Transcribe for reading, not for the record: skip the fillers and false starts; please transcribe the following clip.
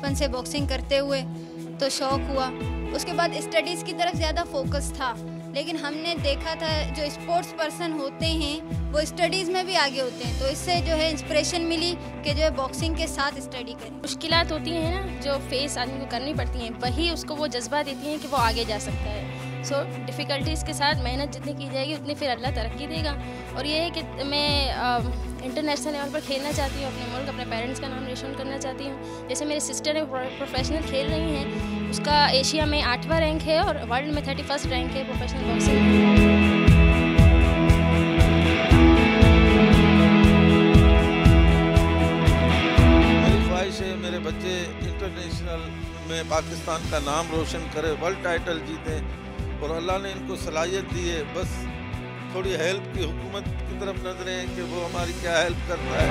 बचपन से बॉक्सिंग करते हुए, तो शौक़ हुआ। उसके बाद स्टडीज़ की तरफ ज़्यादा फोकस था, लेकिन हमने देखा था जो स्पोर्ट्स पर्सन होते हैं वो स्टडीज़ में भी आगे होते हैं, तो इससे जो है इंस्पिरेशन मिली कि जो है बॉक्सिंग के साथ स्टडी करें। मुश्किलात होती हैं ना जो फेस आदमी को करनी पड़ती हैं, वही उसको वो जज्बा देती हैं कि वो आगे जा सकता है। सो डिफ़िकल्टीज़ के साथ मेहनत जितनी की जाएगी उतनी फिर अल्लाह तरक्की देगा। और ये है कि मैं इंटरनेशनल लेवल पर खेलना चाहती हूँ, अपने मुल्क अपने पेरेंट्स का नाम रोशन करना चाहती हूँ। जैसे मेरी सिस्टर है प्रोफेशनल खेल रही हैं, उसका एशिया में 8वां रैंक है और वर्ल्ड में 31st रैंक है प्रोफेशनल बॉक्सिंग में। मेरे बच्चे इंटरनेशनल में पाकिस्तान का नाम रोशन करे, वर्ल्ड टाइटल जीते, और अल्लाह ने इनको सलाहियत दी है। बस थोड़ी हेल्प की हुकूमत की तरफ नजरें कि वो हमारी क्या हेल्प करता है।